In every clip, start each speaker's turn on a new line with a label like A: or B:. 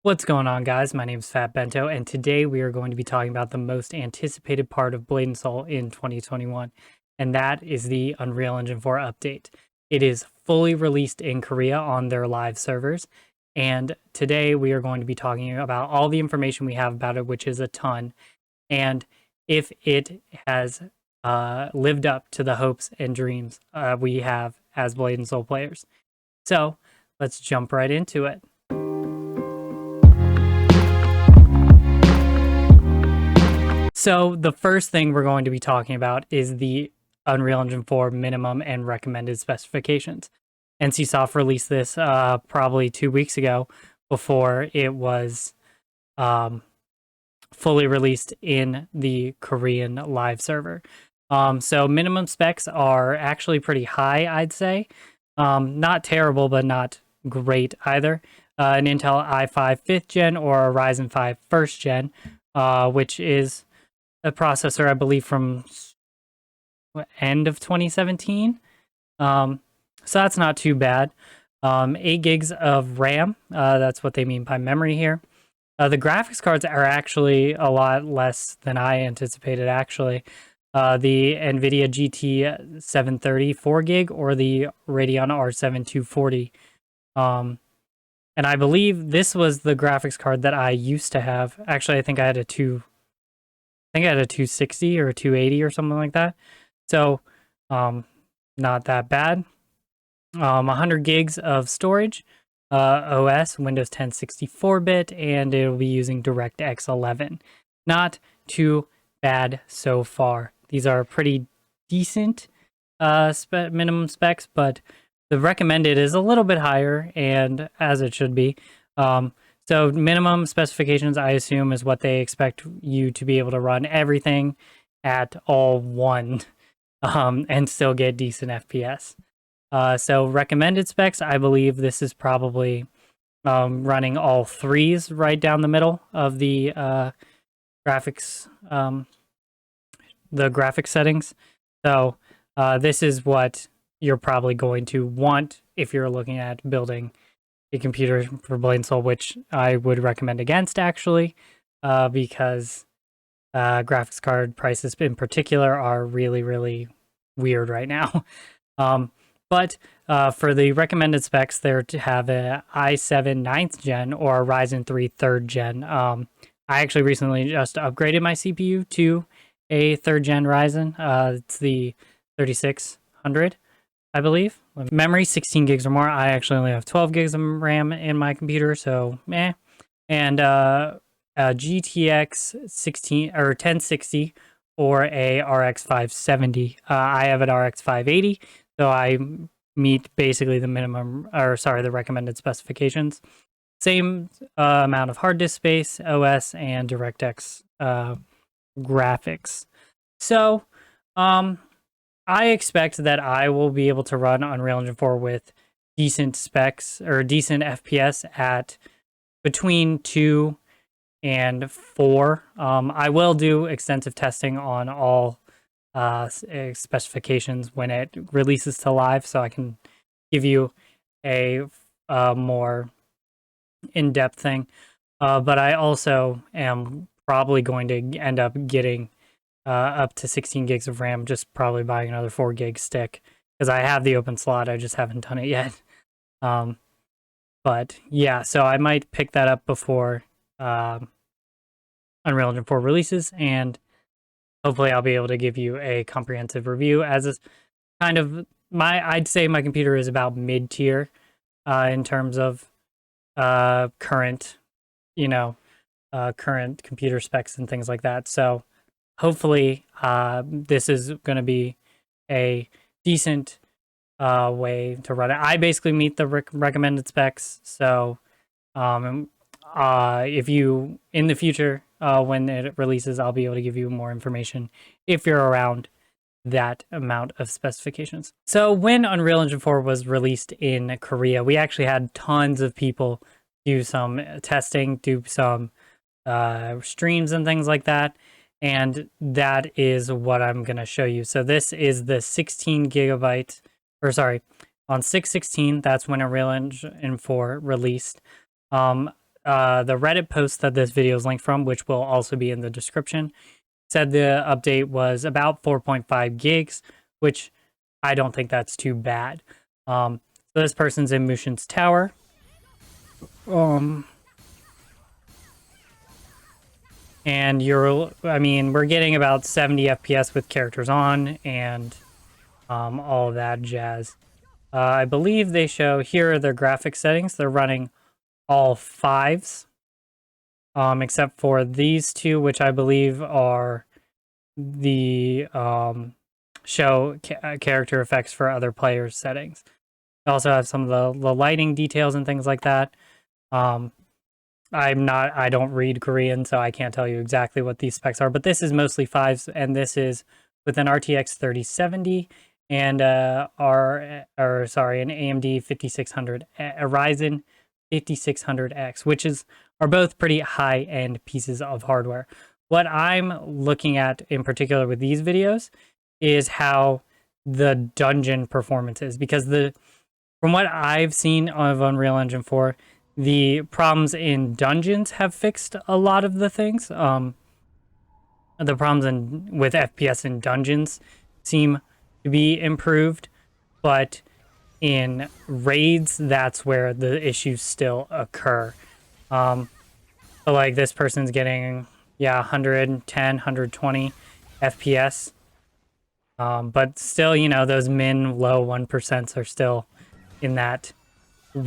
A: What's going on, guys? My name is Fat Bento, and today we are going to be talking about the most anticipated part of Blade and Soul in 2021, and that is the Unreal Engine 4 update. It is fully released in Korea on their live servers, and today we are going to be talking about all the information we have about it, which is a ton, and if it has lived up to the hopes and dreams we have as Blade and Soul players. So let's jump right into it. So the first thing we're going to be talking about is the Unreal Engine 4 minimum and recommended specifications. NCSoft released this probably 2 weeks ago before it was fully released in the Korean live server. So minimum specs are actually pretty high, I'd say. Not terrible, but not great either. An Intel i5 5th gen or a Ryzen 5 1st gen, which is a processor, I believe, from end of 2017. So that's not too bad. 8 gigs of RAM. That's what they mean by memory here. The graphics cards are actually a lot less than I anticipated, actually. The NVIDIA GT 730 4 gig or the Radeon R7 240. And I believe this was the graphics card that I used to have. Actually, I think I had a 260 or a 280 or something like that. So, not that bad. 100 gigs of storage, OS, Windows 10 64-bit, and it'll be using DirectX 11. Not too bad so far. These are pretty decent minimum specs, but the recommended is a little bit higher, and as it should be. So minimum specifications, I assume, is what they expect you to be able to run everything at all one and still get decent FPS. So recommended specs, I believe this is probably running all threes right down the middle of the graphics settings. So this is what you're probably going to want if you're looking at building a computer for Blade and Soul, which I would recommend against, actually, because graphics card prices in particular are really, really weird right now. But for the recommended specs, they're to have a i7 9th gen or a Ryzen 3 3rd gen. I actually recently just upgraded my CPU to a 3rd gen Ryzen. It's the 3600. I believe. Memory, 16 gigs or more. I actually only have 12 gigs of RAM in my computer, so meh. And GTX 16 or 1060 or a RX 570. I have an RX 580, so I meet basically the minimum, or sorry, the recommended specifications. Same amount of hard disk space, OS, and DirectX graphics. So, I expect that I will be able to run Unreal Engine 4 with decent specs or decent FPS at between 2 and 4. I will do extensive testing on all specifications when it releases to live, so I can give you a more in-depth thing. But I also am probably going to end up getting up to 16 gigs of RAM, just probably buying another 4 gig stick because I have the open slot. I just haven't done it yet. But yeah, so I might pick that up before Unreal Engine 4 releases, and hopefully I'll be able to give you a comprehensive review. As is kind of I'd say my computer is about mid-tier in terms of current computer specs and things like that. So hopefully, this is going to be a decent way to run it. I basically meet the recommended specs. So, if you in the future, when it releases, I'll be able to give you more information if you're around that amount of specifications. So, when Unreal Engine 4 was released in Korea, we actually had tons of people do some testing, do some streams and things like that. And that is what I'm going to show you. So this is the 16 gigabyte, or sorry, on 6/16, that's when Unreal Engine 4 released. the Reddit post that this video is linked from, which will also be in the description, said the update was about 4.5 gigs, which I don't think that's too bad. So this person's in Mushin's Tower. And we're getting about 70 FPS with characters on and all of that jazz. I believe they show here are their graphics settings. They're running all 5s, except for these 2, which I believe are the show character effects for other players settings. I also have some of the lighting details and things like that. I don't read Korean, so I can't tell you exactly what these specs are, but this is mostly 5s, and this is with an RTX 3070 and an AMD 5600, a Ryzen 5600X, which are both pretty high-end pieces of hardware. What I'm looking at in particular with these videos is how the dungeon performance is, because from what I've seen of Unreal Engine 4, the problems in dungeons have fixed a lot of the things. The problems with FPS in dungeons seem to be improved, but in raids, that's where the issues still occur. So like this person's getting 110, 120 FPS, but still, those low 1% are still in that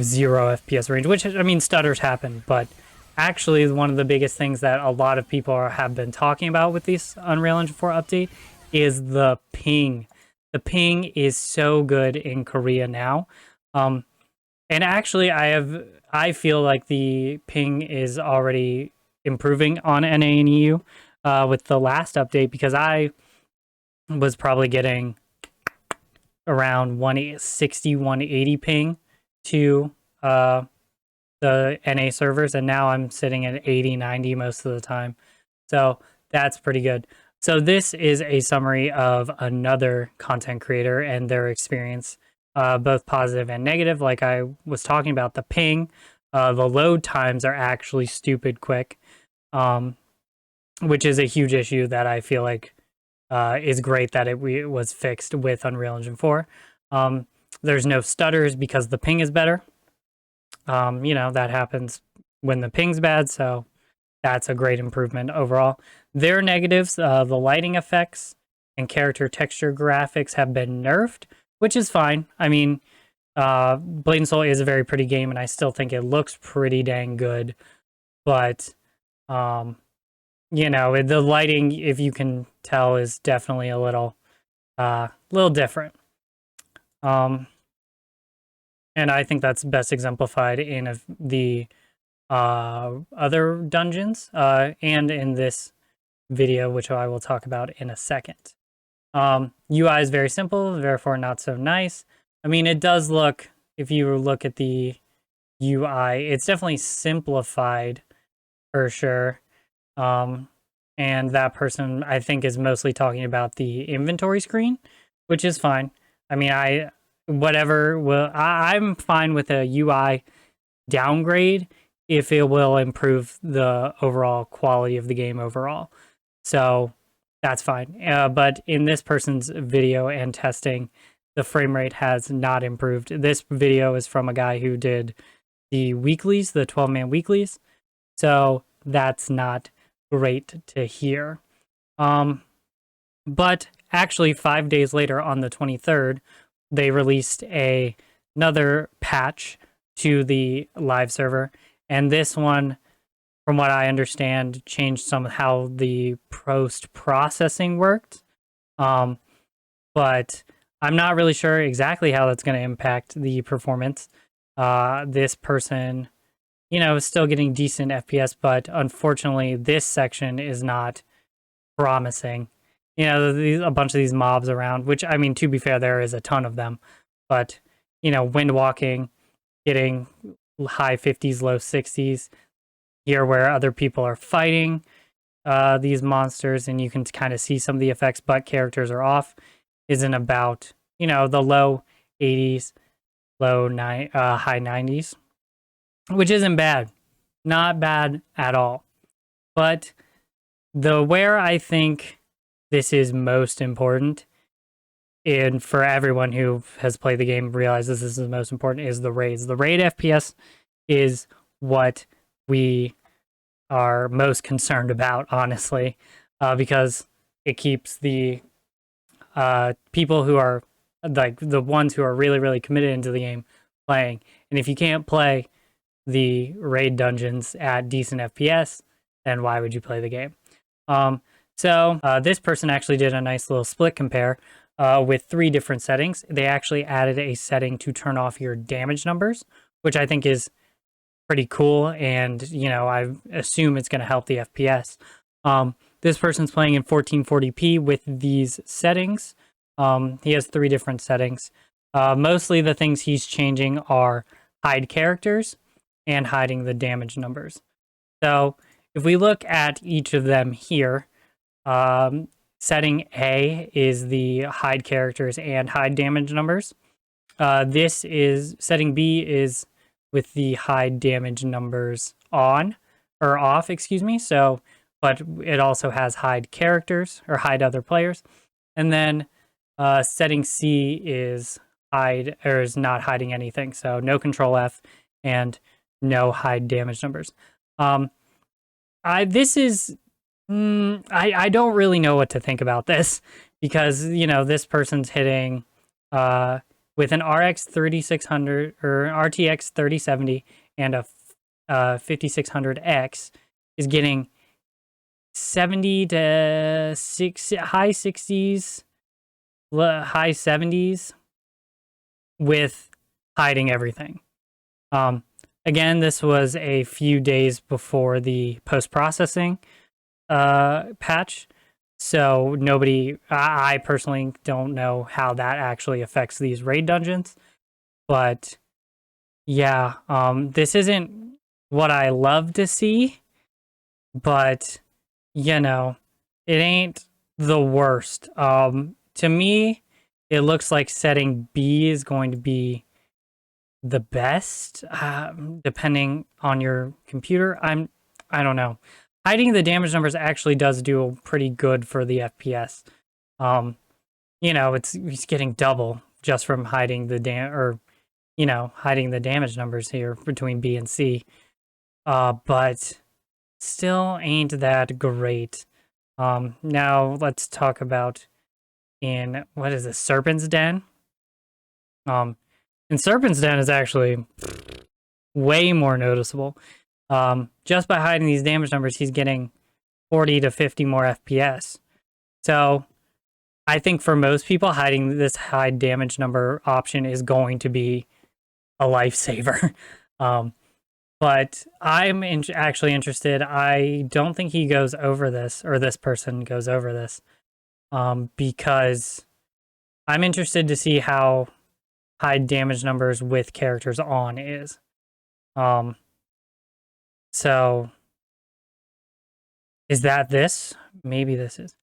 A: 0 FPS range, which, I mean, stutters happen, but actually one of the biggest things that a lot of people have been talking about with this Unreal Engine 4 update is the ping. The ping is so good in Korea now. And actually I feel like the ping is already improving on NA and EU with the last update, because I was probably getting around 160, 180 ping to the NA servers, and now I'm sitting at 80, 90 most of the time. So that's pretty good. So this is a summary of another content creator and their experience, both positive and negative. Like I was talking about, the ping, the load times are actually stupid quick, which is a huge issue that I feel like is great that it was fixed with Unreal Engine 4. There's no stutters because the ping is better. That happens when the ping's bad, so that's a great improvement overall. Their negatives, the lighting effects and character texture graphics have been nerfed, which is fine. I mean, Blade and Soul is a very pretty game, and I still think it looks pretty dang good. But, the lighting, if you can tell, is definitely a little different. And I think that's best exemplified in the other dungeons and in this video, which I will talk about in a second. UI is very simple, therefore not so nice. I mean, it does look, if you look at the UI, it's definitely simplified for sure. And that person, I think, is mostly talking about the inventory screen, which is fine. I mean, I'm fine with a UI downgrade if it will improve the overall quality of the game overall. So that's fine. But in this person's video and testing, the frame rate has not improved. This video is from a guy who did the weeklies, the 12-man weeklies. So that's not great to hear. But actually 5 days later, on the 23rd, they released another patch to the live server, and this one, from what I understand, changed some of how the post-processing worked. But I'm not really sure exactly how that's going to impact the performance. This person, is still getting decent FPS, but unfortunately, this section is not promising. A bunch of these mobs around, which, I mean, to be fair, there is a ton of them. But, wind walking, getting high 50s, low 60s, here where other people are fighting these monsters, and you can kind of see some of the effects, but characters are off, isn't about, the low 80s, high 90s, which isn't bad. not bad at all. But where I think this is most important, and for everyone who has played the game realizes this is the most important, is the raids. The raid FPS is what we are most concerned about, honestly, because it keeps the people who are like the ones who are really, really committed into the game playing. And if you can't play the raid dungeons at decent FPS, then why would you play the game? So this person actually did a nice little split compare with 3 different settings. They actually added a setting to turn off your damage numbers, which I think is pretty cool. And, you know, I assume it's going to help the FPS. This person's playing in 1440p with these settings. He has 3 different settings. Mostly the things he's changing are hide characters and hiding the damage numbers. So if we look at each of them here, setting A is the hide characters and hide damage numbers. This is setting B is with the hide damage numbers on or off, excuse me. So, but it also has hide characters or hide other players. And then setting C is hide or is not hiding anything. So no control F and no hide damage numbers. This is I don't really know what to think about this because, you know, this person's hitting with an RX 3600 or RTX 3070 and a 5600X is getting 70 to high 60s, high 70s with hiding everything. Again, this was a few days before the post-processing patch, so I personally don't know how that actually affects these raid dungeons, but yeah, this isn't what I love to see, but you know, it ain't the worst. To me, it looks like setting B is going to be the best, depending on your computer. I don't know. Hiding the damage numbers actually does do pretty good for the FPS. You know, he's getting double just from hiding the hiding the damage numbers here between B and C. But still ain't that great. Now let's talk about in what is this, Serpent's Den? And Serpent's Den is actually way more noticeable. Just by hiding these damage numbers, he's getting 40 to 50 more FPS. So I think for most people, hiding this high damage number option is going to be a lifesaver. But I'm actually interested. I don't think he goes over this, or this person goes over this, because I'm interested to see how high damage numbers with characters on is. So is that this? Maybe this is.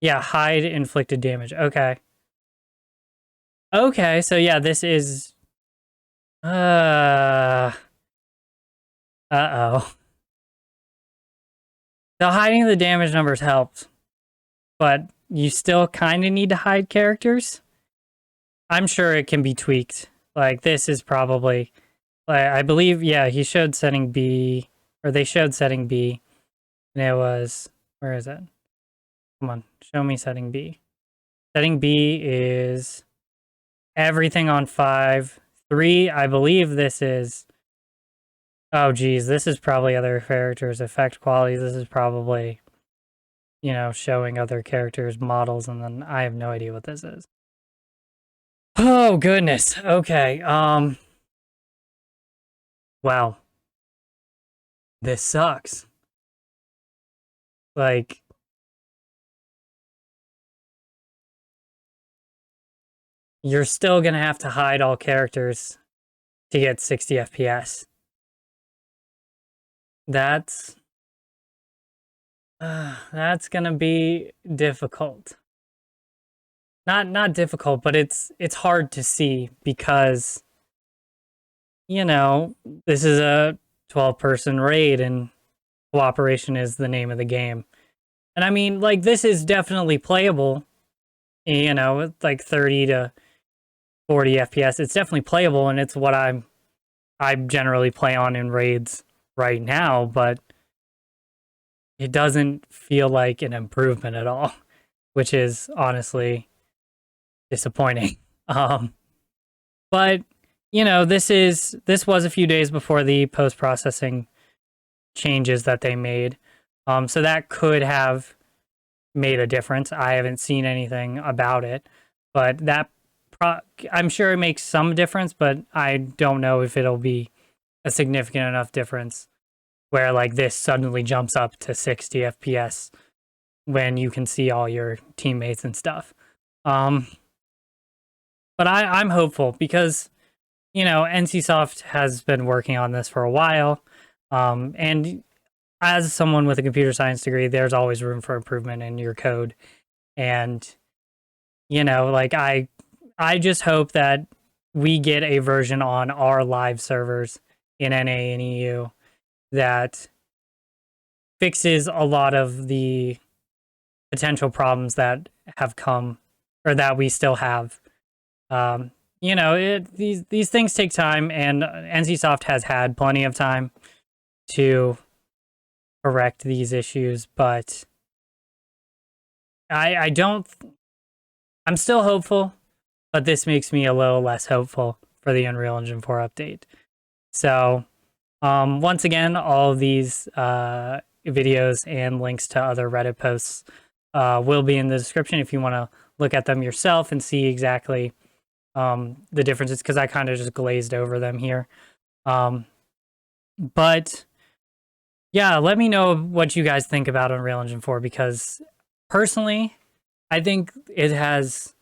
A: Yeah, hide inflicted damage. Okay. Okay, so yeah, this is uh-oh. So hiding the damage numbers helped, but you still kind of need to hide characters. I'm sure it can be tweaked. Like, this is probably, I believe, yeah, he showed setting B, or they showed setting B, and it was, where is it? Come on, show me setting B. Setting B is everything on 5. 3, I believe this is, oh geez, this is probably other characters' effect qualities. This is probably, you know, showing other characters' models, and then I have no idea what this is. Oh goodness. Okay. Wow. This sucks. Like, you're still gonna have to hide all characters to get 60 FPS. That's gonna be difficult. Not difficult, but it's hard to see because, you know, this is a 12-person raid and cooperation is the name of the game. And I mean, like, this is definitely playable, you know, like 30 to 40 FPS. It's definitely playable, and it's what I generally play on in raids right now, but it doesn't feel like an improvement at all, which is honestly disappointing. But you know, this was a few days before the post-processing changes that they made. So that could have made a difference. I haven't seen anything about it, but I'm sure it makes some difference, but I don't know if it'll be a significant enough difference where like this suddenly jumps up to 60 FPS when you can see all your teammates and stuff. But I'm hopeful because, you know, NCSoft has been working on this for a while. And as someone with a computer science degree, there's always room for improvement in your code. And, you know, like I just hope that we get a version on our live servers in NA and EU that fixes a lot of the potential problems that have come or that we still have. You know, these things take time, and NCSoft has had plenty of time to correct these issues, but I don't. I'm still hopeful, but this makes me a little less hopeful for the Unreal Engine 4 update. So, once again, all of these videos and links to other Reddit posts will be in the description if you want to look at them yourself and see exactly the differences, because I kind of just glazed over them here. But yeah, let me know what you guys think about Unreal Engine 4, because personally, I think it has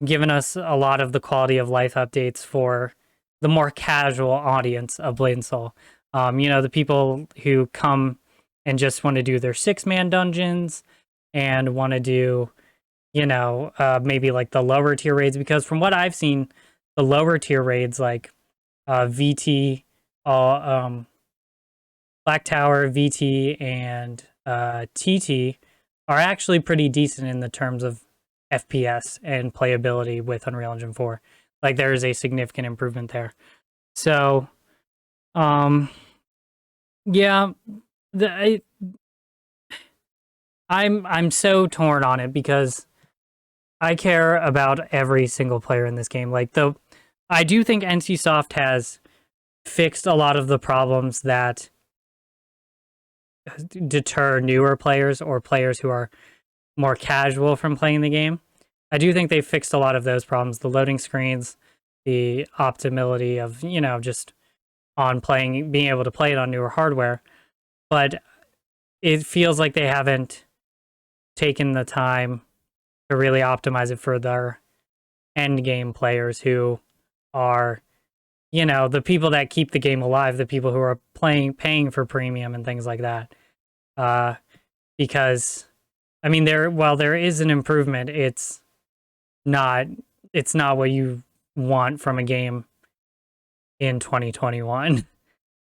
A: given us a lot of the quality of life updates for the more casual audience of Blade and Soul. You know, the people who come and just want to do their 6-man dungeons and want to do, you know, maybe like the lower tier raids, because from what I've seen, the lower tier raids like VT, Black Tower, VT, and TT are actually pretty decent in the terms of FPS and playability with Unreal Engine 4. Like, there is a significant improvement there. So, yeah, I'm so torn on it because I care about every single player in this game. Like, I do think NCSoft has fixed a lot of the problems that deter newer players or players who are more casual from playing the game. I do think they fixed a lot of those problems, the loading screens, the optimality of, you know, just on being able to play it on newer hardware. But it feels like they haven't taken the time to really optimize it for their end game players who are, you know, the people that keep the game alive, the people who are paying for premium and things like that. Because I mean, while there is an improvement, it's not what you want from a game in 2021.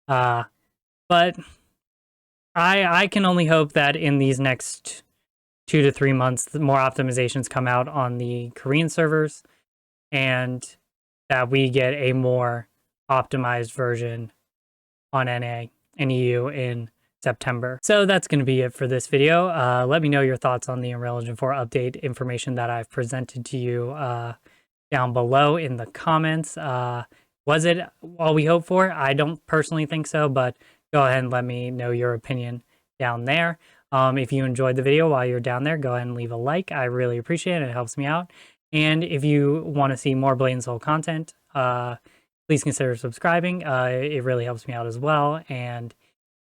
A: But I can only hope that in these next 2 to 3 months, more optimizations come out on the Korean servers, and that we get a more optimized version on NA and EU in September. So that's going to be it for this video. Let me know your thoughts on the Unreal Engine 4 update information that I've presented to you down below in the comments. Was it all we hoped for? I don't personally think so, but go ahead and let me know your opinion down there. If you enjoyed the video while you're down there, go ahead and leave a like. I really appreciate it. It helps me out. And if you want to see more Blade and Soul content, please consider subscribing. It really helps me out as well. And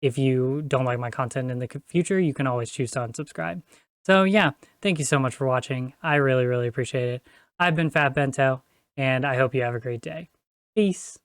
A: if you don't like my content in the future, you can always choose to unsubscribe. So yeah, thank you so much for watching. I really, really appreciate it. I've been Fat Bento, and I hope you have a great day. Peace.